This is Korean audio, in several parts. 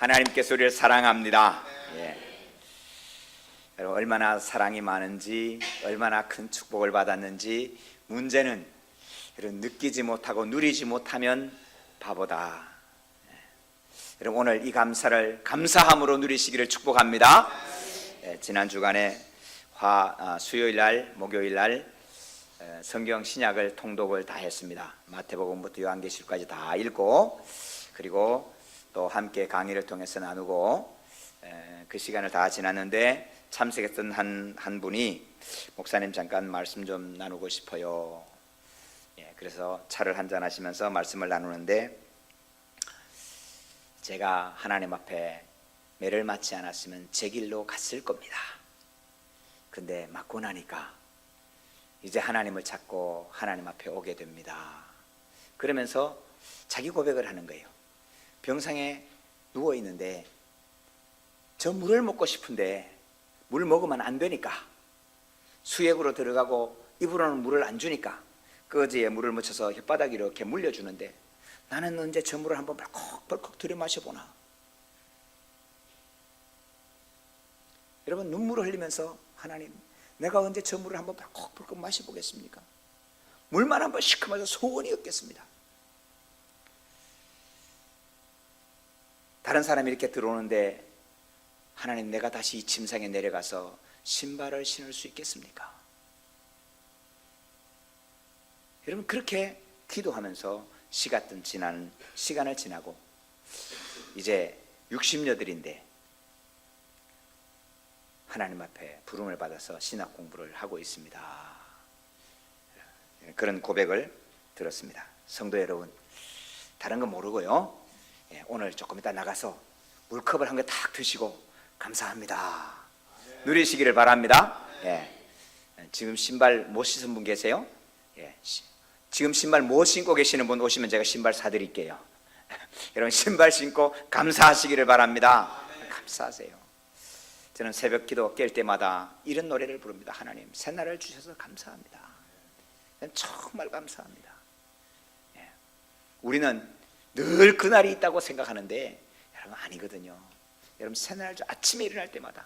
하나님께서 우리를 사랑합니다. 여러분, 얼마나 사랑이 많은지, 얼마나 큰 축복을 받았는지, 문제는 여러분 느끼지 못하고 누리지 못하면 바보다. 여러분, 오늘 이 감사를 감사함으로 누리시기를 축복합니다. 지난 주간에 수요일 날, 목요일 날 성경 신약을 통독을 다 했습니다. 마태복음부터 요한계시록까지 다 읽고, 그리고 또 함께 강의를 통해서 나누고, 그 시간을 다 지났는데 참석했던 한 분이 목사님 잠깐 말씀 좀 나누고 싶어요. 그래서 차를 한잔 하시면서 말씀을 나누는데, 제가 하나님 앞에 매를 맞지 않았으면 제 길로 갔을 겁니다. 근데 맞고 나니까 이제 하나님을 찾고 하나님 앞에 오게 됩니다. 그러면서 자기 고백을 하는 거예요. 병상에 누워 있는데 저 물을 먹고 싶은데 물 먹으면 안 되니까, 수액으로 들어가고 입으로는 물을 안 주니까 끄지에 물을 묻혀서 혓바닥에 이렇게 물려주는데, 나는 언제 저 물을 한번 벌컥벌컥 들여 마셔보나. 여러분, 눈물을 흘리면서 하나님, 내가 언제 저 물을 한번 벌컥벌컥 마셔보겠습니까? 물만 한번 시큼해서 소원이 없겠습니다. 다른 사람이 이렇게 들어오는데, 하나님, 내가 다시 이 침상에 내려가서 신발을 신을 수 있겠습니까? 여러분, 그렇게 기도하면서 시간을 지나고 이제 60여들인데 하나님 앞에 부름을 받아서 신학 공부를 하고 있습니다. 그런 고백을 들었습니다. 성도 여러분, 다른 건 모르고요, 오늘 조금 이따 나가서 물컵을 한 개 딱 드시고 감사합니다 누리시기를 바랍니다. 지금 신발 못 신은 분 계세요? 지금 신발 못 신고 계시는 분 오시면 제가 신발 사드릴게요. 여러분, 신발 신고 감사하시기를 바랍니다. 감사하세요. 저는 새벽 기도 깰 때마다 이런 노래를 부릅니다. 하나님, 새날을 주셔서 감사합니다. 정말 감사합니다. 우리는 늘 그날이 있다고 생각하는데 여러분, 아니거든요. 여러분, 새날 아침에 일어날 때마다,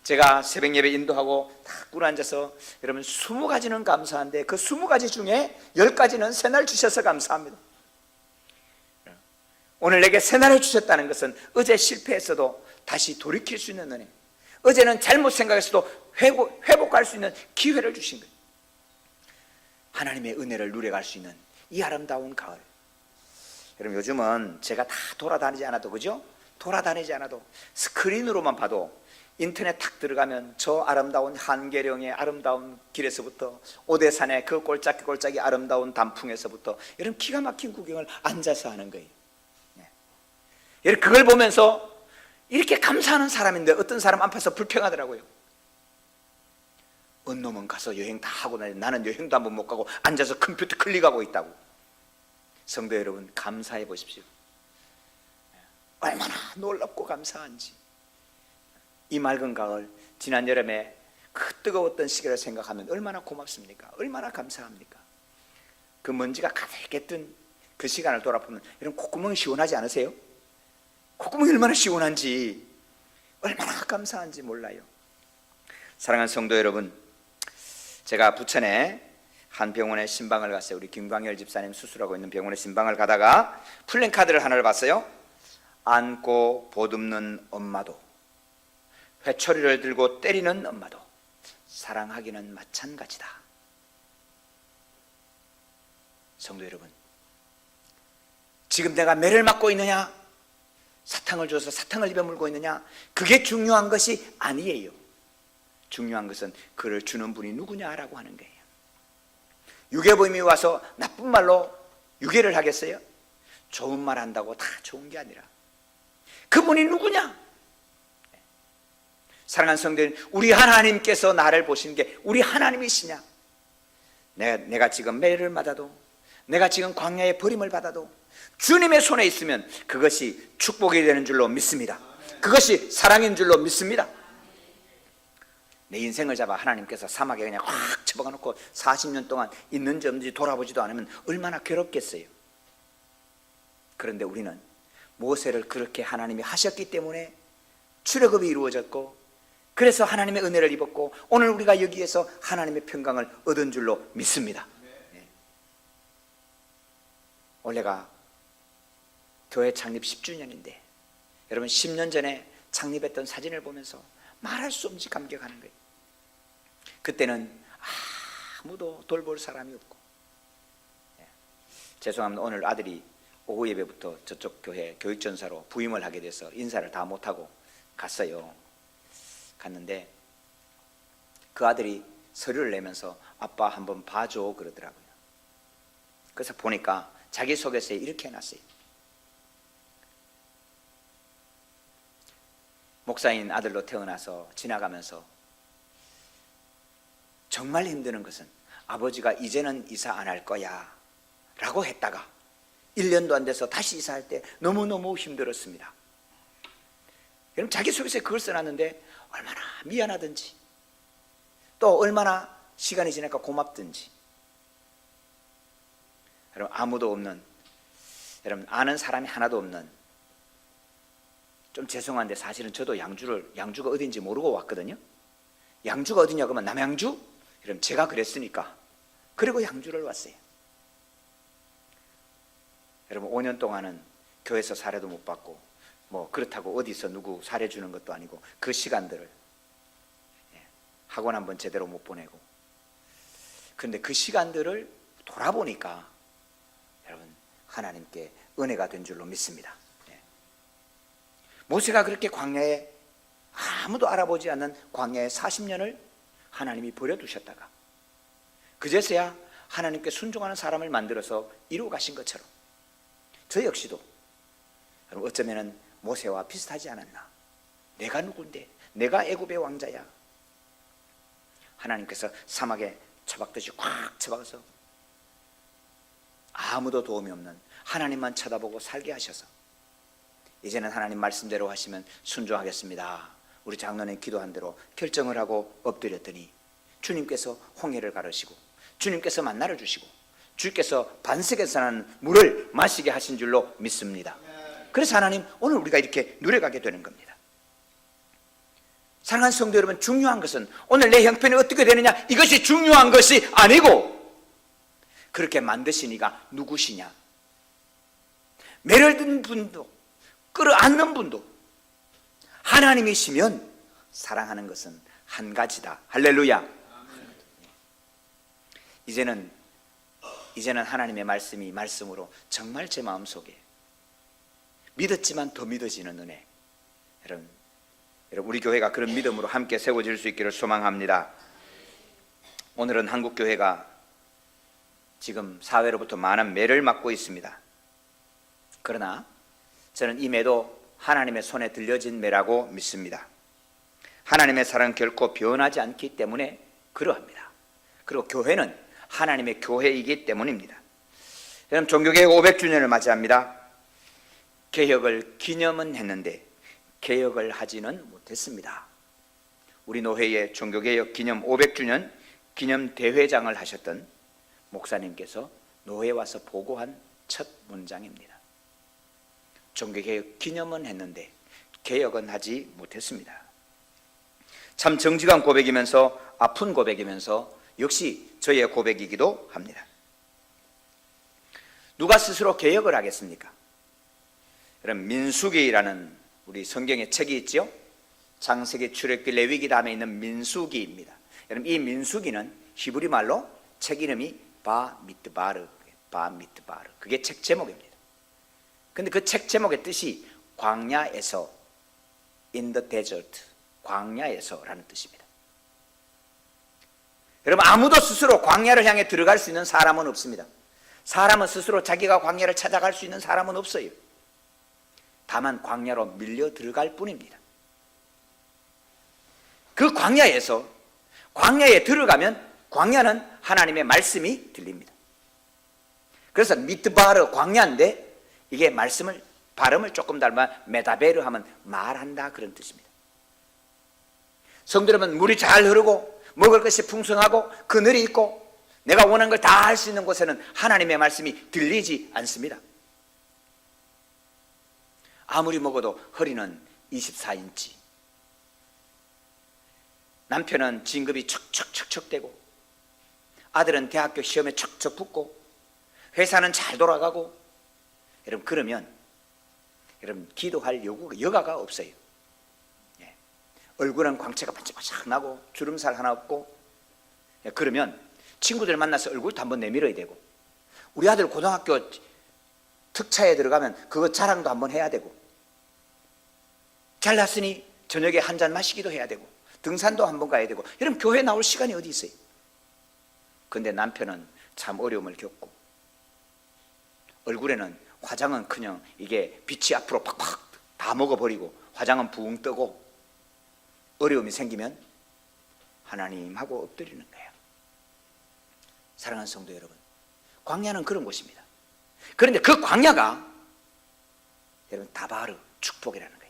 제가 새벽 예배 인도하고 딱 꿇어 앉아서 여러분 20가지는 감사한데 그 20가지 중에 10가지는 새날 주셔서 감사합니다. 오늘 내게 새날을 주셨다는 것은 어제 실패했어도 다시 돌이킬 수 있는 은혜, 어제는 잘못 생각했어도 회복할 수 있는 기회를 주신 거예요. 하나님의 은혜를 누려갈 수 있는 이 아름다운 가을. 여러분, 요즘은 제가 다 돌아다니지 않아도, 그죠? 돌아다니지 않아도 스크린으로만 봐도, 인터넷 탁 들어가면 저 아름다운 한계령의 아름다운 길에서부터 오대산의 그 꼴짝기 아름다운 단풍에서부터 여러분, 기가 막힌 구경을 앉아서 하는 거예요. 여러분, 그걸 보면서 이렇게 감사하는 사람인데 어떤 사람 앞에서 불평하더라고요. 어느 놈은 가서 여행 다 하고 나는 여행도 한번 못 가고 앉아서 컴퓨터 클릭하고 있다고. 성도 여러분, 감사해 보십시오. 얼마나 놀랍고 감사한지. 이 맑은 가을, 지난 여름에 그 뜨거웠던 시기를 생각하면 얼마나 고맙습니까? 얼마나 감사합니까? 그 먼지가 가득했던 그 시간을 돌아보면 이런 콧구멍이 시원하지 않으세요? 콧구멍이 얼마나 시원한지, 얼마나 감사한지 몰라요. 사랑하는 성도 여러분, 제가 부천에 한 병원에 신방을 갔어요. 우리 김광열 집사님 수술하고 있는 병원에 신방을 가다가 플랜카드를 하나를 봤어요. 안고 보듬는 엄마도, 회초리를 들고 때리는 엄마도 사랑하기는 마찬가지다. 성도 여러분, 지금 내가 매를 맞고 있느냐, 사탕을 줘서 사탕을 입에 물고 있느냐, 그게 중요한 것이 아니에요. 중요한 것은 그를 주는 분이 누구냐라고 하는 거예요. 유괴범이 와서 나쁜 말로 유괴를 하겠어요? 좋은 말 한다고 다 좋은 게 아니라 그분이 누구냐? 사랑하는 성도님, 우리 하나님께서 나를 보시는 게 우리 하나님이시냐? 내가 지금 매를 맞아도, 내가 지금 광야의 버림을 받아도 주님의 손에 있으면 그것이 축복이 되는 줄로 믿습니다. 그것이 사랑인 줄로 믿습니다. 내 인생을 잡아 하나님께서 사막에 그냥 확 쳐박아 놓고 40년 동안 있는지 없는지 돌아보지도 않으면 얼마나 괴롭겠어요. 그런데 우리는 모세를 그렇게 하나님이 하셨기 때문에 출애굽이 이루어졌고, 그래서 하나님의 은혜를 입었고, 오늘 우리가 여기에서 하나님의 평강을 얻은 줄로 믿습니다. 네. 올해가 교회 창립 10주년인데 여러분, 10년 전에 창립했던 사진을 보면서 말할 수 없이 감격하는 거예요. 그때는 아무도 돌볼 사람이 없고, 죄송합니다. 오늘 아들이 오후 예배부터 저쪽 교회 교육전사로 부임을 하게 돼서 인사를 다 못하고 갔어요. 갔는데 그 아들이 서류를 내면서 아빠 한번 봐줘 그러더라고요. 그래서 보니까 자기소개서에 이렇게 해놨어요. 목사인 아들로 태어나서 지나가면서 정말 힘드는 것은 아버지가 이제는 이사 안 할 거야 라고 했다가 1년도 안 돼서 다시 이사할 때 너무너무 힘들었습니다. 여러분, 자기소개서에 그걸 써놨는데 얼마나 미안하든지 또 얼마나 시간이 지나니까 고맙든지. 여러분, 아무도 없는, 여러분 아는 사람이 하나도 없는, 좀 죄송한데 사실은 저도 양주가 어딘지 모르고 왔거든요. 양주가 어디냐 그러면 남양주? 여러분, 제가 그랬으니까 그리고 양주를 왔어요. 여러분, 5년 동안은 교회에서 사례도 못 받고 뭐 그렇다고 어디서 누구 사례 주는 것도 아니고 그 시간들을 학원 한번 제대로 못 보내고, 그런데 그 시간들을 돌아보니까 여러분, 하나님께 은혜가 된 줄로 믿습니다. 모세가 그렇게 광야에, 아무도 알아보지 않는 광야에 40년을 하나님이 버려두셨다가 그제서야 하나님께 순종하는 사람을 만들어서 이루어 가신 것처럼 저 역시도 여러분, 어쩌면 모세와 비슷하지 않았나. 내가 누군데, 내가 애굽의 왕자야. 하나님께서 사막에 처박듯이 꽉 처박아서 아무도 도움이 없는 하나님만 쳐다보고 살게 하셔서 이제는 하나님 말씀대로 하시면 순종하겠습니다. 우리 장로님 기도한 대로 결정을 하고 엎드렸더니 주님께서 홍해를 가르시고 주님께서 만나를 주시고 주께서 반석에서 나는 물을 마시게 하신 줄로 믿습니다. 그래서 하나님, 오늘 우리가 이렇게 누려가게 되는 겁니다. 사랑하는 성도 여러분, 중요한 것은 오늘 내 형편이 어떻게 되느냐, 이것이 중요한 것이 아니고 그렇게 만드신 이가 누구시냐, 매를 든 분도 끌어안는 분도 하나님이시면 사랑하는 것은 한 가지다. 할렐루야. 이제는 하나님의 말씀이 말씀으로 정말 제 마음속에 믿었지만 더 믿어지는 은혜, 여러분 우리 교회가 그런 믿음으로 함께 세워질 수 있기를 소망합니다. 오늘은 한국 교회가 지금 사회로부터 많은 매를 맞고 있습니다. 그러나 저는 이 매도 하나님의 손에 들려진 매라고 믿습니다. 하나님의 사랑은 결코 변하지 않기 때문에 그러합니다. 그리고 교회는 하나님의 교회이기 때문입니다. 여러분, 종교개혁 500주년을 맞이합니다. 개혁을 기념은 했는데 개혁을 하지는 못했습니다. 우리 노회의 종교개혁 기념 500주년 기념 대회장을 하셨던 목사님께서 노회에 와서 보고한 첫 문장입니다. 종교개혁 기념은 했는데 개혁은 하지 못했습니다. 참 정직한 고백이면서 아픈 고백이면서 역시 저의 고백이기도 합니다. 누가 스스로 개혁을 하겠습니까? 여러분, 민수기라는 우리 성경에 책이 있죠. 창세기, 출애굽기, 레위기 다음에 있는 민수기입니다. 여러분, 이 민수기는 히브리 말로 책 이름이 바미트바르, 그게 책 제목입니다. 근데 그 책 제목의 뜻이 광야에서, in the desert, 광야에서라는 뜻입니다. 여러분, 아무도 스스로 광야를 향해 들어갈 수 있는 사람은 없습니다. 사람은 스스로 자기가 광야를 찾아갈 수 있는 사람은 없어요. 다만 광야로 밀려 들어갈 뿐입니다. 그 광야에서, 광야에 들어가면 광야는 하나님의 말씀이 들립니다. 그래서 미트바르, 광야인데 이게 말씀을, 발음을 조금 닮아 메다베르 하면 말한다, 그런 뜻입니다. 성도 여러분, 물이 잘 흐르고 먹을 것이 풍성하고 그늘이 있고 내가 원하는 걸 다 할 수 있는 곳에는 하나님의 말씀이 들리지 않습니다. 아무리 먹어도 허리는 24인치. 남편은 진급이 척척척척 되고, 아들은 대학교 시험에 척척 붙고, 회사는 잘 돌아가고. 여러분, 그러면 여러분 기도할 여가가 없어요. 예. 얼굴은 광채가 반짝반짝 나고 주름살 하나 없고. 예. 그러면 친구들 만나서 얼굴도 한번 내밀어야 되고, 우리 아들 고등학교 특차에 들어가면 그거 자랑도 한번 해야 되고, 잘났으니 저녁에 한 잔 마시기도 해야 되고, 등산도 한번 가야 되고. 여러분, 교회 나올 시간이 어디 있어요? 근데 남편은 참 어려움을 겪고, 얼굴에는 화장은 그냥 이게 빛이 앞으로 팍팍 다 먹어버리고, 화장은 붕 뜨고, 어려움이 생기면 하나님하고 엎드리는 거예요. 사랑하는 성도 여러분, 광야는 그런 곳입니다. 그런데 그 광야가 여러분 다바르 축복이라는 거예요.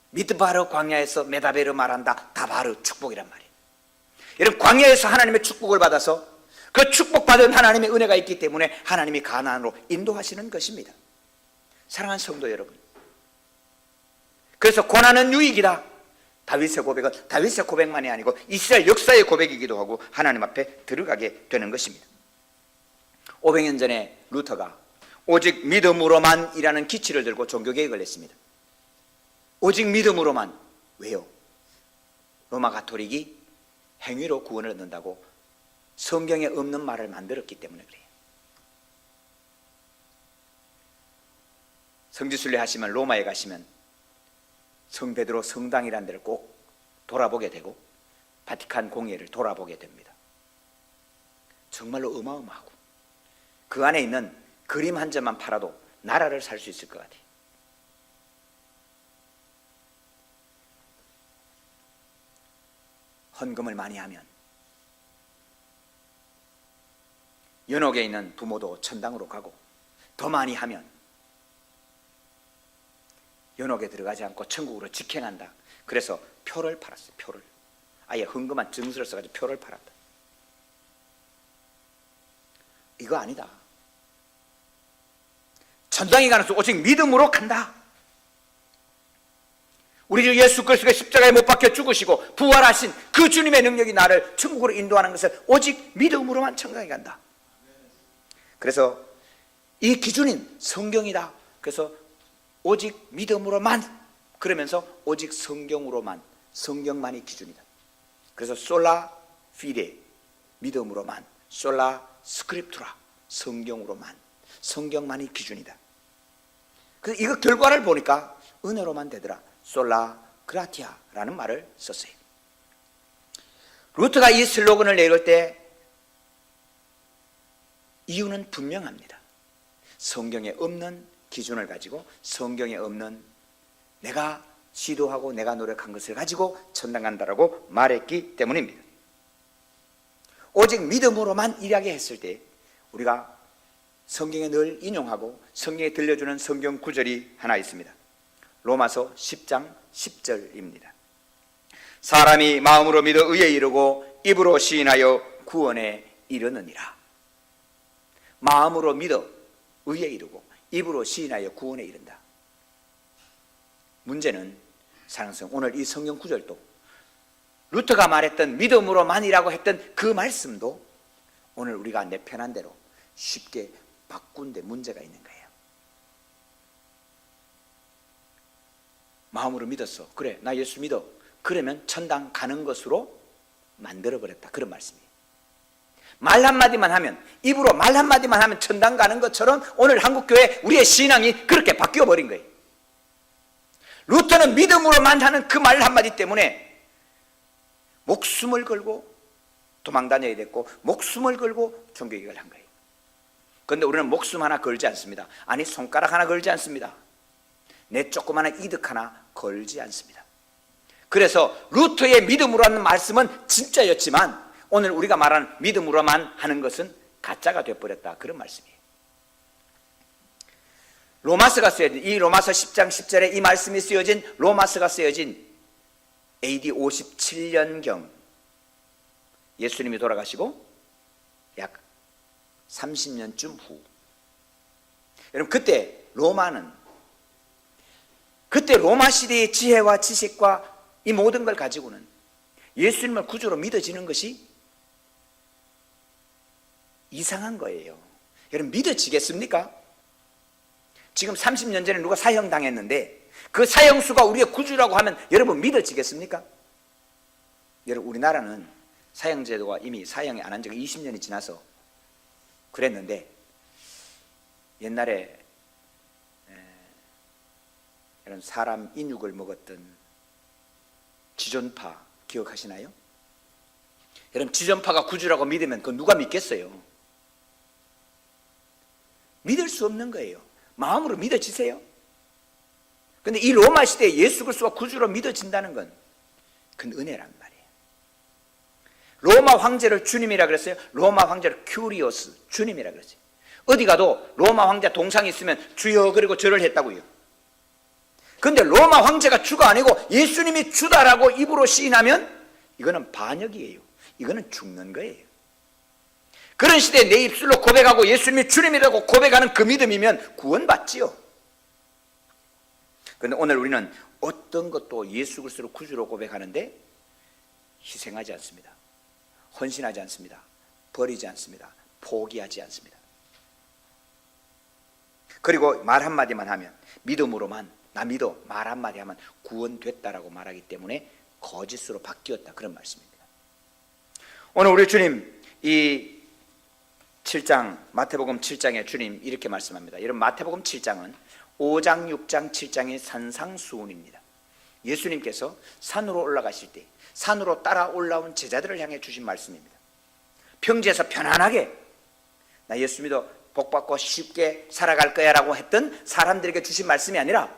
미드바르 광야에서 메다베르 말한다. 다바르 축복이란 말이에요. 여러분, 광야에서 하나님의 축복을 받아서 그 축복받은 하나님의 은혜가 있기 때문에 하나님이 가나안으로 인도하시는 것입니다. 사랑하는 성도 여러분, 그래서 고난은 유익이다. 다윗의 고백은 다윗의 고백만이 아니고 이스라엘 역사의 고백이기도 하고 하나님 앞에 들어가게 되는 것입니다. 500년 전에 루터가 오직 믿음으로만 이라는 기치를 들고 종교개혁을 했습니다. 오직 믿음으로만. 왜요? 로마 가톨릭이 행위로 구원을 얻는다고 성경에 없는 말을 만들었기 때문에 그래요. 성지순례 하시면 로마에 가시면 성베드로 성당이라는 데를 꼭 돌아보게 되고 바티칸 공예를 돌아보게 됩니다. 정말로 어마어마하고 그 안에 있는 그림 한 점만 팔아도 나라를 살 수 있을 것 같아요. 헌금을 많이 하면 연옥에 있는 부모도 천당으로 가고, 더 많이 하면 연옥에 들어가지 않고 천국으로 직행한다. 그래서 표를 팔았어요. 표를. 아예 헌금한 증서를 써가지고 표를 팔았다. 이거 아니다. 천당에 가는 수 오직 믿음으로 간다. 우리 주 예수 그리스도가 십자가에 못 박혀 죽으시고 부활하신 그 주님의 능력이 나를 천국으로 인도하는 것을 오직 믿음으로만 천당에 간다. 그래서 이 기준인 성경이다. 그래서 오직 믿음으로만, 그러면서 오직 성경으로만, 성경만이 기준이다. 그래서 솔라 피데, 믿음으로만, 솔라 스크립투라, 성경으로만, 성경만이 기준이다. 그래서 이거 결과를 보니까 은혜로만 되더라. 솔라 그라티아라는 말을 썼어요. 루트가 이 슬로건을 내걸 때 이유는 분명합니다. 성경에 없는 기준을 가지고, 성경에 없는 내가 시도하고 내가 노력한 것을 가지고 천당 간다라고 말했기 때문입니다. 오직 믿음으로만 일하게 했을 때 우리가 성경에 늘 인용하고 성경에 들려주는 성경 구절이 하나 있습니다. 로마서 10장 10절입니다. 사람이 마음으로 믿어 의에 이르고 입으로 시인하여 구원에 이르느니라. 마음으로 믿어 의에 이르고 입으로 시인하여 구원에 이른다. 문제는 사랑성, 오늘 이 성경 구절도 루터가 말했던 믿음으로만이라고 했던 그 말씀도 오늘 우리가 내 편한 대로 쉽게 바꾼 데 문제가 있는 거예요. 마음으로 믿었어. 그래, 나 예수 믿어. 그러면 천당 가는 것으로 만들어버렸다. 그런 말씀이에요. 말 한마디만 하면, 입으로 말 한마디만 하면 천당 가는 것처럼 오늘 한국교회 우리의 신앙이 그렇게 바뀌어버린 거예요. 루터는 믿음으로만 하는 그 말 한마디 때문에 목숨을 걸고 도망 다녀야 됐고, 목숨을 걸고 종교개혁을 한 거예요. 그런데 우리는 목숨 하나 걸지 않습니다. 아니, 손가락 하나 걸지 않습니다. 내 조그마한 이득 하나 걸지 않습니다. 그래서 루터의 믿음으로 하는 말씀은 진짜였지만 오늘 우리가 말하는 믿음으로만 하는 것은 가짜가 되어버렸다. 그런 말씀이에요. 로마서가 쓰여진, 이 로마서 10장 10절에 이 말씀이 쓰여진 로마서가 쓰여진 AD 57년경, 예수님이 돌아가시고 약 30년쯤 후. 여러분, 그때 로마는 그때 로마 시대의 지혜와 지식과 이 모든 걸 가지고는 예수님을 구주로 믿어지는 것이 이상한 거예요. 여러분, 믿어지겠습니까? 지금 30년 전에 누가 사형당했는데 그 사형수가 우리의 구주라고 하면 여러분 믿어지겠습니까? 여러분, 우리나라는 사형제도가 이미 사형이 안 한 지가 20년이 지나서 그랬는데, 옛날에 이런 사람 인육을 먹었던 지존파 기억하시나요? 여러분, 지존파가 구주라고 믿으면 그건 누가 믿겠어요? 믿을 수 없는 거예요. 마음으로 믿어지세요? 근데 이 로마 시대에 예수 그리스도가 구주로 믿어진다는 건 그건 은혜란 말이에요. 로마 황제를 주님이라 그랬어요. 로마 황제를 큐리오스, 주님이라 그랬어요. 어디 가도 로마 황제 동상이 있으면 주여 그리고 절을 했다고요. 그런데 로마 황제가 주가 아니고 예수님이 주다라고 입으로 시인하면 이거는 반역이에요. 이거는 죽는 거예요. 그런 시대에 내 입술로 고백하고 예수님이 주님이라고 고백하는 그 믿음이면 구원받지요. 그런데 오늘 우리는 어떤 것도 예수 그리스도를 구주로 고백하는데 희생하지 않습니다. 헌신하지 않습니다. 버리지 않습니다. 포기하지 않습니다. 그리고 말 한마디만 하면, 믿음으로만 나 믿어 말 한마디 하면 구원됐다라고 말하기 때문에 거짓으로 바뀌었다, 그런 말씀입니다. 오늘 우리 주님 이 7장, 마태복음 7장에 주님 이렇게 말씀합니다. 여러분, 마태복음 7장은 5장, 6장, 7장의 산상수훈입니다. 예수님께서 산으로 올라가실 때 산으로 따라 올라온 제자들을 향해 주신 말씀입니다. 평지에서 편안하게 나 예수 믿어 복받고 쉽게 살아갈 거야 라고 했던 사람들에게 주신 말씀이 아니라,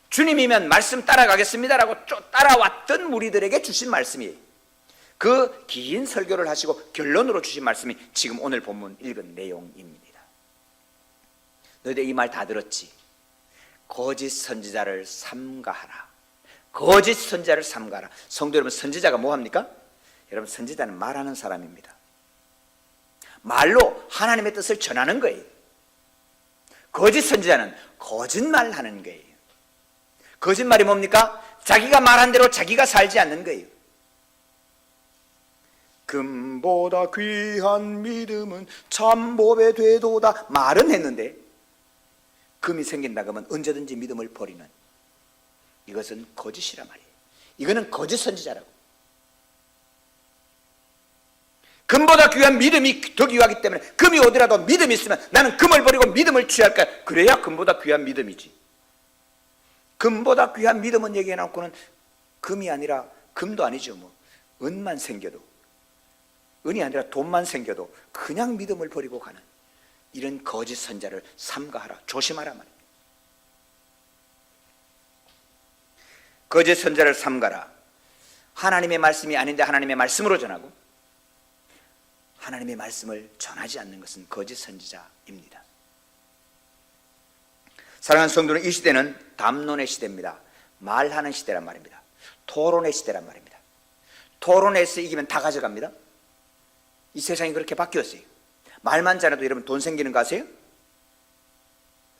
주님이면 말씀 따라가겠습니다라고 따라왔던 무리들에게 주신 말씀이에요. 그 긴 설교를 하시고 결론으로 주신 말씀이 지금 오늘 본문 읽은 내용입니다. 너희들 이 말 다 들었지? 거짓 선지자를 삼가하라. 거짓 선지자를 삼가하라. 성도 여러분, 선지자가 뭐합니까? 여러분, 선지자는 말하는 사람입니다. 말로 하나님의 뜻을 전하는 거예요. 거짓 선지자는 거짓말하는 거예요. 거짓말이 뭡니까? 자기가 말한 대로 자기가 살지 않는 거예요. 금보다 귀한 믿음은 참보배 되도다 말은 했는데 금이 생긴다 그러면 언제든지 믿음을 버리는, 이것은 거짓이란 말이에요. 이거는 거짓 선지자라고. 금보다 귀한 믿음이 더 귀하기 때문에 금이 오더라도 믿음이 있으면 나는 금을 버리고 믿음을 취할까? 그래야 금보다 귀한 믿음이지. 금보다 귀한 믿음은 얘기해놓고는 금이 아니라, 금도 아니죠, 뭐 은만 생겨도, 은이 아니라 돈만 생겨도 그냥 믿음을 버리고 가는 이런 거짓 선자를 삼가하라, 조심하라 말이에요. 거짓 선자를 삼가라. 하나님의 말씀이 아닌데 하나님의 말씀으로 전하고 하나님의 말씀을 전하지 않는 것은 거짓 선지자입니다. 사랑하는 성도는, 이 시대는 담론의 시대입니다. 말하는 시대란 말입니다. 토론의 시대란 말입니다. 토론에서 이기면 다 가져갑니다. 이 세상이 그렇게 바뀌었어요. 말만 잘해도 여러분 돈 생기는 거 아세요?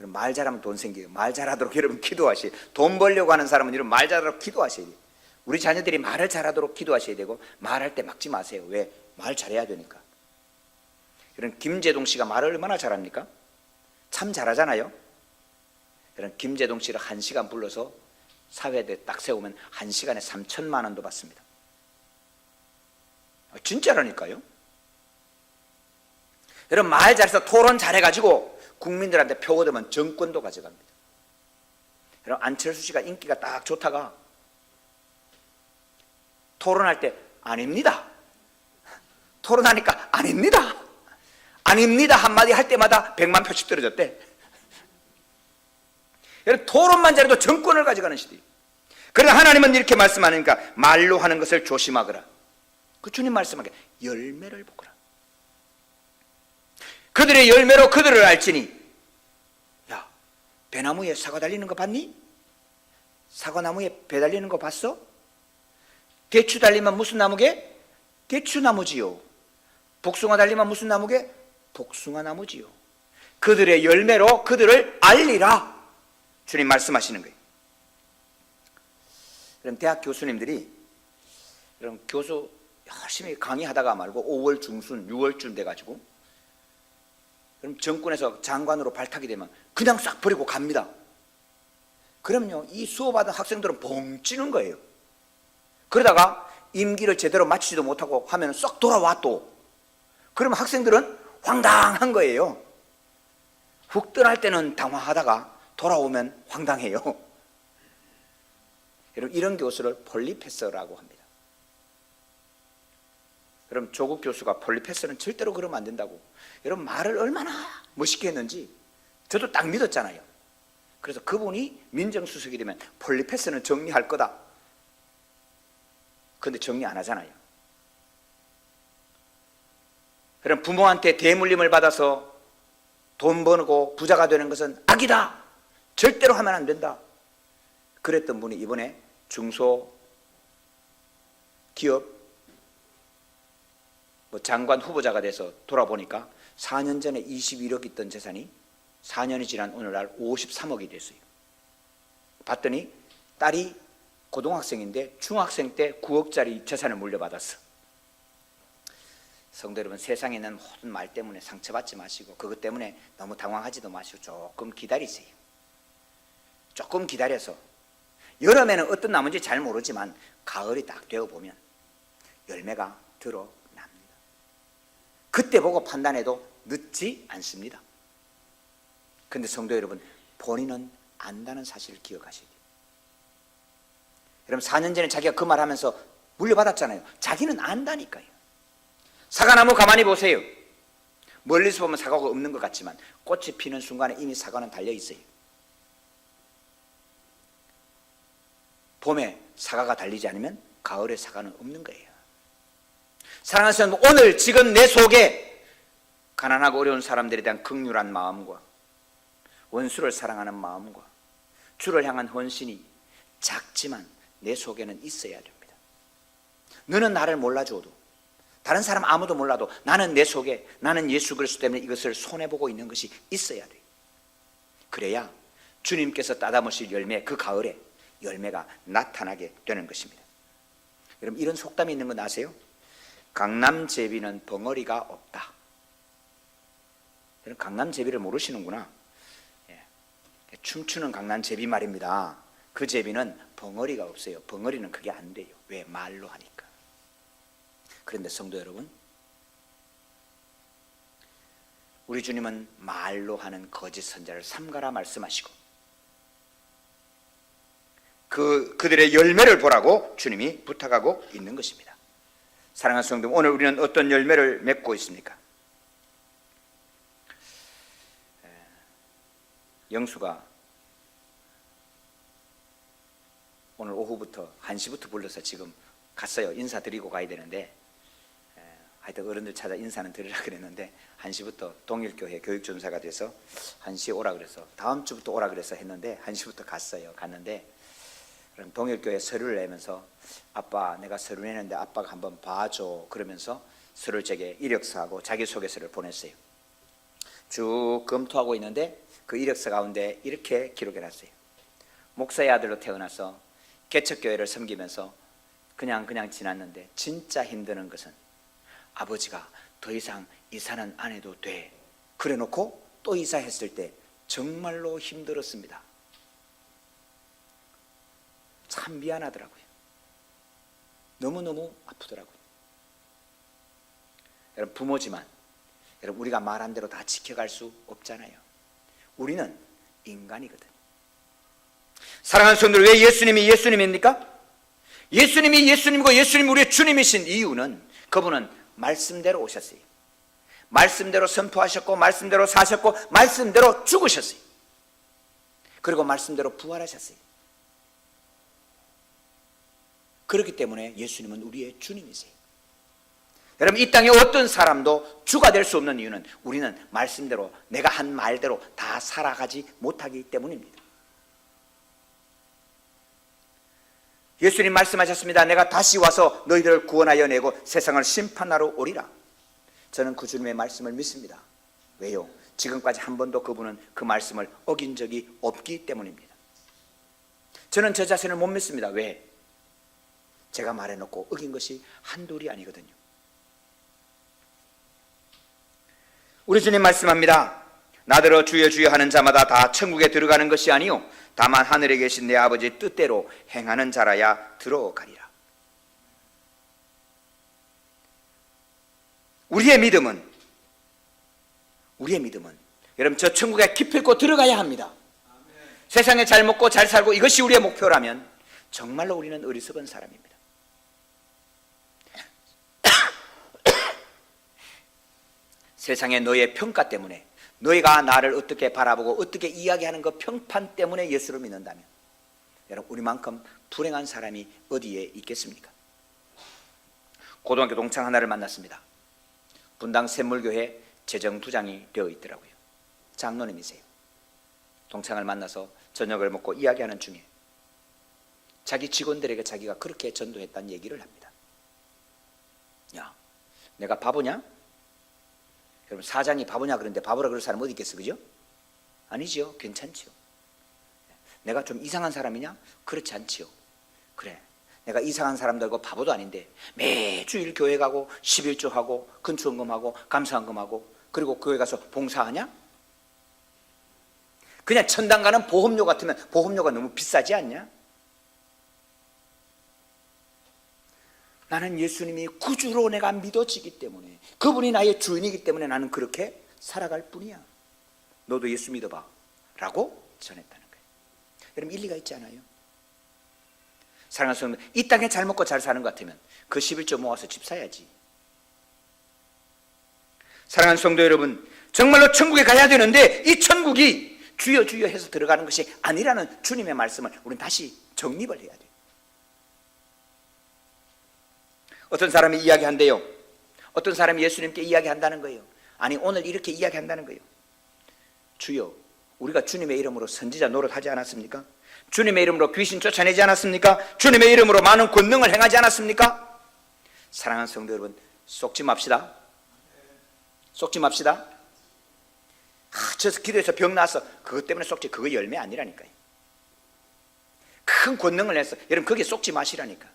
여러분, 말 잘하면 돈 생겨요. 말 잘하도록 여러분 기도하셔야 돼요. 돈 벌려고 하는 사람은 여러분 말 잘하도록 기도하셔야 돼요. 우리 자녀들이 말을 잘하도록 기도하셔야 되고, 말할 때 막지 마세요. 왜? 말 잘해야 되니까. 여러분, 김재동 씨가 말을 얼마나 잘합니까? 참 잘하잖아요. 여러분, 김재동 씨를 1시간 불러서 사회에 딱 세우면 1시간에 3천만 원도 받습니다. 진짜라니까요. 여러분, 말 잘해서 토론 잘해가지고 국민들한테 표 얻으면 정권도 가져갑니다. 여러분, 안철수 씨가 인기가 딱 좋다가 토론할 때 아닙니다. 토론하니까 아닙니다. 아닙니다 한마디 할 때마다 100만 표씩 떨어졌대. 여러분, 토론만 잘해도 정권을 가져가는 시대예요. 그래서 하나님은 이렇게 말씀하니까 말로 하는 것을 조심하거라. 그 주님 말씀하게 열매를 보거라. 그들의 열매로 그들을 알지니. 야, 배나무에 사과 달리는 거 봤니? 사과나무에 배 달리는 거 봤어? 대추 달리면 무슨 나무게? 대추나무지요. 복숭아 달리면 무슨 나무게? 복숭아나무지요. 그들의 열매로 그들을 알리라. 주님 말씀하시는 거예요. 그럼 대학 교수님들이 그럼 교수 열심히 강의하다가 말고 5월 중순, 6월쯤 돼가지고 그럼 정권에서 장관으로 발탁이 되면 그냥 싹 버리고 갑니다. 그럼요, 이 수업하던 학생들은 벙 찌는 거예요. 그러다가 임기를 제대로 마치지도 못하고 하면 쏙 돌아와 또. 그러면 학생들은 황당한 거예요. 훅 떠날 때는 당황하다가 돌아오면 황당해요. 여러분, 이런 교수를 폴리페서라고 합니다. 여러분, 조국 교수가 폴리페서는 절대로 그러면 안 된다고 여러분 말을 얼마나 멋있게 했는지 저도 딱 믿었잖아요. 그래서 그분이 민정수석이 되면 폴리페서는 정리할 거다. 그런데 정리 안 하잖아요. 그럼 부모한테 대물림을 받아서 돈 버고 부자가 되는 것은 악이다. 절대로 하면 안 된다. 그랬던 분이 이번에 중소기업 장관 후보자가 돼서 돌아보니까 4년 전에 21억 있던 재산이 4년이 지난 오늘날 53억이 됐어요. 봤더니 딸이 고등학생인데 중학생 때 9억짜리 재산을 물려받았어. 성도 여러분, 세상에 있는 모든 말 때문에 상처받지 마시고 그것 때문에 너무 당황하지도 마시고 조금 기다리세요. 조금 기다려서 여름에는 어떤 나무인지 잘 모르지만 가을이 딱 되어보면 열매가 드러납니다. 그때 보고 판단해도 늦지 않습니다. 그런데 성도 여러분, 본인은 안다는 사실을 기억하셔야 돼요. 여러분, 4년 전에 자기가 그 말 하면서 물려받았잖아요. 자기는 안다니까요. 사과나무 가만히 보세요. 멀리서 보면 사과가 없는 것 같지만 꽃이 피는 순간에 이미 사과는 달려 있어요. 봄에 사과가 달리지 않으면 가을에 사과는 없는 거예요. 사랑하는 성도, 오늘 지금 내 속에 가난하고 어려운 사람들에 대한 긍휼한 마음과 원수를 사랑하는 마음과 주를 향한 헌신이 작지만 내 속에는 있어야 됩니다. 너는 나를 몰라줘도, 다른 사람 아무도 몰라도 나는 내 속에, 나는 예수 그리스도 때문에 이것을 손해보고 있는 것이 있어야 돼요. 그래야 주님께서 따담으실 열매, 그 가을에 열매가 나타나게 되는 것입니다. 여러분, 이런 속담이 있는 건 아세요? 강남제비는 벙어리가 없다. 여러분, 강남제비를 모르시는구나. 춤추는 강남제비 말입니다. 그 제비는 벙어리가 없어요. 벙어리는 그게 안 돼요. 왜? 말로 하니까. 그런데 성도 여러분, 우리 주님은 말로 하는 거짓 선자를 삼가라 말씀하시고 그들의 열매를 보라고 주님이 부탁하고 있는 것입니다. 사랑하는 성도, 오늘 우리는 어떤 열매를 맺고 있습니까? 영수가 오늘 오후부터 1시부터 불러서 지금 갔어요. 인사드리고 가야 되는데 하여튼 어른들 찾아 인사는 드리라 그랬는데 1시부터 동일교회 교육전사가 돼서 1시에 오라 그래서 다음 주부터 오라 그래서 했는데 1시부터 갔어요. 갔는데 그럼 동일교회 서류를 내면서 아빠, 내가 서류 내는데 아빠가 한번 봐줘 그러면서 서류를 제게 이력서하고 자기소개서를 보냈어요. 쭉 검토하고 있는데 그 이력서 가운데 이렇게 기록해놨어요. 목사의 아들로 태어나서 개척교회를 섬기면서 그냥 지났는데 진짜 힘드는 것은 아버지가 더 이상 이사는 안 해도 돼 그래놓고 또 이사했을 때 정말로 힘들었습니다. 참 미안하더라고요. 너무너무 아프더라고요. 여러분, 부모지만 여러분, 우리가 말한 대로 다 지켜갈 수 없잖아요. 우리는 인간이거든요. 사랑하는 성도들, 왜 예수님이 예수님입니까? 예수님이 예수님이고 예수님이 우리의 주님이신 이유는 그분은 말씀대로 오셨어요. 말씀대로 선포하셨고 말씀대로 사셨고 말씀대로 죽으셨어요. 그리고 말씀대로 부활하셨어요. 그렇기 때문에 예수님은 우리의 주님이세요. 여러분, 이 땅에 어떤 사람도 주가 될 수 없는 이유는 우리는 말씀대로, 내가 한 말대로 다 살아가지 못하기 때문입니다. 예수님 말씀하셨습니다. 내가 다시 와서 너희들을 구원하여 내고 세상을 심판하러 오리라. 저는 그 주님의 말씀을 믿습니다. 왜요? 지금까지 한 번도 그분은 그 말씀을 어긴 적이 없기 때문입니다. 저는 저 자신을 못 믿습니다. 왜? 제가 말해놓고 어긴 것이 한둘이 아니거든요. 우리 주님 말씀합니다. 나더러 주여 주여 하는 자마다 다 천국에 들어가는 것이 아니요 다만 하늘에 계신 내 아버지 뜻대로 행하는 자라야 들어가리라. 우리의 믿음은 여러분 저 천국에 기필코 들어가야 합니다. 세상에 잘 먹고 잘 살고 이것이 우리의 목표라면 정말로 우리는 어리석은 사람입니다. 세상의 너의 평가 때문에, 너희가 나를 어떻게 바라보고 어떻게 이야기하는 그 평판 때문에 예수를 믿는다면 여러분 우리만큼 불행한 사람이 어디에 있겠습니까? 고등학교 동창 하나를 만났습니다. 분당 샘물교회 재정부장이 되어 있더라고요. 장로님이세요. 동창을 만나서 저녁을 먹고 이야기하는 중에 자기 직원들에게 자기가 그렇게 전도했다는 얘기를 합니다. 야, 내가 바보냐? 여러분 사장이 바보냐 그러는데 바보라 그럴 사람 어디 있겠어, 그죠? 아니죠. 괜찮죠. 내가 좀 이상한 사람이냐? 그렇지 않지요. 그래, 내가 이상한 사람들고 바보도 아닌데 매주일 교회 가고 11조하고 근추헌금하고 감사헌금하고 그리고 교회 가서 봉사하냐? 그냥 천당 가는 보험료 같으면 보험료가 너무 비싸지 않냐? 나는 예수님이 구주로 내가 믿어지기 때문에, 그분이 나의 주인이기 때문에 나는 그렇게 살아갈 뿐이야. 너도 예수 믿어봐 라고 전했다는 거예요. 여러분 일리가 있지 않아요? 사랑하는 성도, 이 땅에 잘 먹고 잘 사는 것 같으면 그 11조 모아서 집 사야지. 사랑하는 성도 여러분, 정말로 천국에 가야 되는데 이 천국이 주여 주여 해서 들어가는 것이 아니라는 주님의 말씀을 우리는 다시 정립을 해야 돼요. 어떤 사람이 이야기한대요. 어떤 사람이 예수님께 이야기한다는 거예요. 아니 오늘 이렇게 이야기한다는 거예요. 주여, 우리가 주님의 이름으로 선지자 노릇하지 않았습니까? 주님의 이름으로 귀신 쫓아내지 않았습니까? 주님의 이름으로 많은 권능을 행하지 않았습니까? 사랑하는 성도 여러분, 속지 맙시다. 속지 맙시다. 저 기도해서 병 나서 그것 때문에 속지, 그거 열매 아니라니까요. 큰 권능을 해서 여러분 거기에 속지 마시라니까.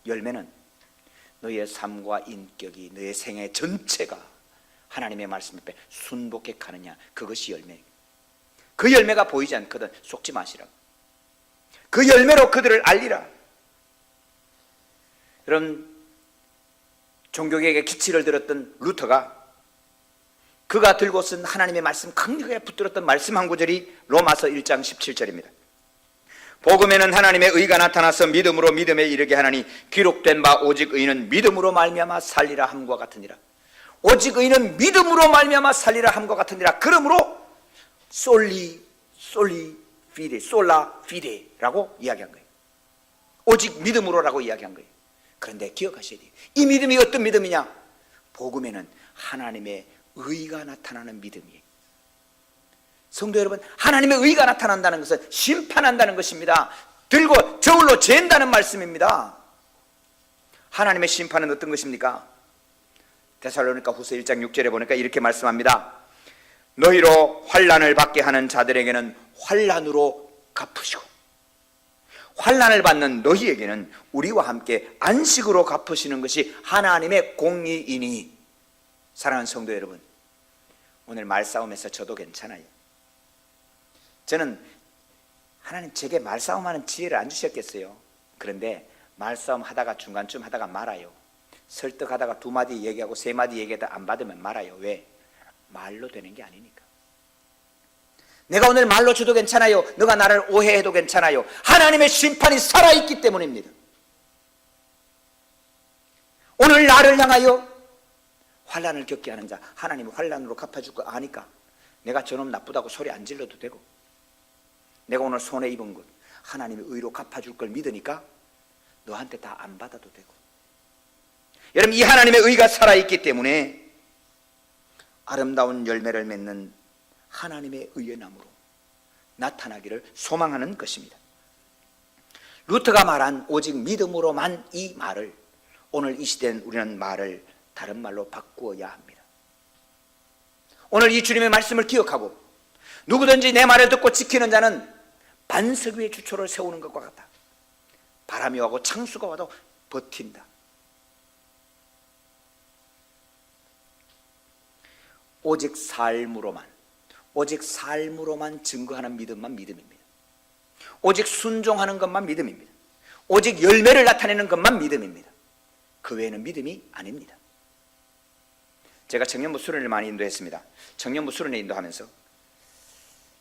열매는 너의 삶과 인격이, 너의 생애 전체가 하나님의 말씀 앞에 순복해 가느냐, 그것이 열매. 그 열매가 보이지 않거든 속지 마시라고. 그 열매로 그들을 알리라. 여러분 종교개혁의 기치를 들었던 루터가 그가 들고 쓴 하나님의 말씀, 강력하게 붙들었던 말씀 한 구절이 로마서 1장 17절입니다. 복음에는 하나님의 의가 나타나서 믿음으로 믿음에 이르게 하나니 기록된 바 오직 의는 믿음으로 말미암아 살리라 함과 같으니라. 오직 의는 믿음으로 말미암아 살리라 함과 같으니라. 그러므로 솔라 피데라고 이야기한 거예요. 오직 믿음으로라고 이야기한 거예요. 그런데 기억하셔야 돼요. 이 믿음이 어떤 믿음이냐? 복음에는 하나님의 의가 나타나는 믿음이에요. 성도 여러분, 하나님의 의가 나타난다는 것은 심판한다는 것입니다. 들고 저울로 잰다는 말씀입니다. 하나님의 심판은 어떤 것입니까? 데살로니가 후서 1장 6절에 보니까 이렇게 말씀합니다. 너희로 환난을 받게 하는 자들에게는 환난으로 갚으시고 환난을 받는 너희에게는 우리와 함께 안식으로 갚으시는 것이 하나님의 공의이니. 사랑하는 성도 여러분, 오늘 말싸움에서 저도 괜찮아요. 저는 하나님 제게 말싸움하는 지혜를 안 주셨겠어요. 그런데 말싸움 하다가 중간쯤 하다가 말아요. 설득하다가 2마디 얘기하고 3마디 얘기하다 안 받으면 말아요. 왜? 말로 되는 게 아니니까. 내가 오늘 말로 줘도 괜찮아요. 너가 나를 오해해도 괜찮아요. 하나님의 심판이 살아있기 때문입니다. 오늘 나를 향하여 환난을 겪게 하는 자, 하나님이 환난으로 갚아줄 거 아니까 내가 저놈 나쁘다고 소리 안 질러도 되고, 내가 오늘 손해 입은 것 하나님이 의로 갚아줄 걸 믿으니까 너한테 다 안 받아도 되고. 여러분, 이 하나님의 의가 살아있기 때문에 아름다운 열매를 맺는 하나님의 의의 나무로 나타나기를 소망하는 것입니다. 루터가 말한 오직 믿음으로만, 이 말을 오늘 이 시대는 우리는 말을 다른 말로 바꾸어야 합니다. 오늘 이 주님의 말씀을 기억하고 누구든지 내 말을 듣고 지키는 자는 반석 위에 주초를 세우는 것과 같다. 바람이 와도 창수가 와도 버틴다. 오직 삶으로만 증거하는 믿음만 믿음입니다. 오직 순종하는 것만 믿음입니다. 오직 열매를 나타내는 것만 믿음입니다. 그 외에는 믿음이 아닙니다. 제가 청년부 수련을 많이 인도했습니다. 청년부 수련회 인도하면서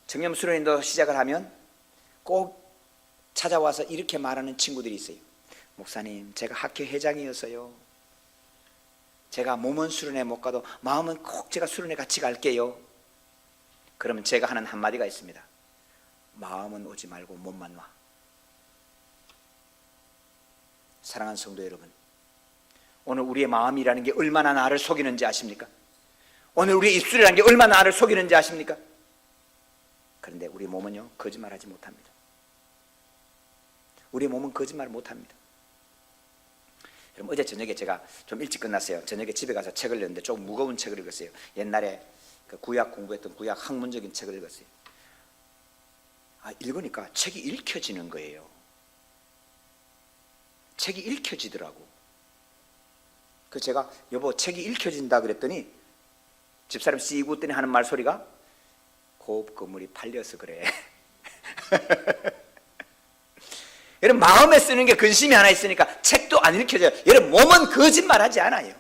청년부 수련회 인도 시작을 하면 꼭 찾아와서 이렇게 말하는 친구들이 있어요. 목사님, 제가 학교 회장이어서요, 제가 몸은 수련회 못 가도 마음은 꼭 제가 수련회 같이 갈게요. 그러면 제가 하는 한마디가 있습니다. 마음은 오지 말고 몸만 와. 사랑하는 성도 여러분, 오늘 우리의 마음이라는 게 얼마나 나를 속이는지 아십니까? 오늘 우리의 입술이라는 게 얼마나 나를 속이는지 아십니까? 그런데 우리 몸은요, 거짓말하지 못합니다. 우리 몸은 거짓말을 못합니다. 여러분, 어제 저녁에 제가 좀 일찍 끝났어요. 저녁에 집에 가서 책을 읽었는데 조금 무거운 책을 읽었어요. 옛날에 그 구약 공부했던 구약 학문적인 책을 읽었어요. 읽으니까 책이 읽혀지는 거예요. 책이 읽혀지더라고. 그래서 제가 여보, 책이 읽혀진다 그랬더니 집사람 씩 웃더니 하는 말소리가, 고업 건물이 팔려서 그래. 여러분, 마음에 쓰는 게 근심이 하나 있으니까 책도 안 읽혀져요. 여러분, 몸은 거짓말하지 않아요.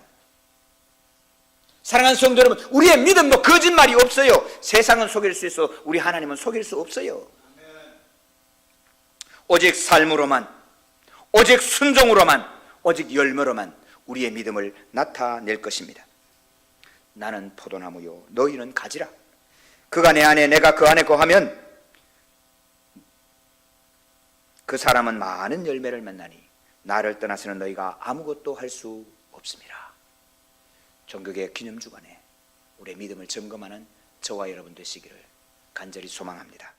사랑하는 성도 여러분, 우리의 믿음도 거짓말이 없어요. 세상은 속일 수 있어, 우리 하나님은 속일 수 없어요. 오직 삶으로만, 오직 순종으로만, 오직 열매로만 우리의 믿음을 나타낼 것입니다. 나는 포도나무요, 너희는 가지라. 그가 내 안에, 내가 그 안에 거하면 그 사람은 많은 열매를 맺나니 나를 떠나서는 너희가 아무것도 할 수 없습니다. 종교개혁 기념주간에 우리의 믿음을 점검하는 저와 여러분 되시기를 간절히 소망합니다.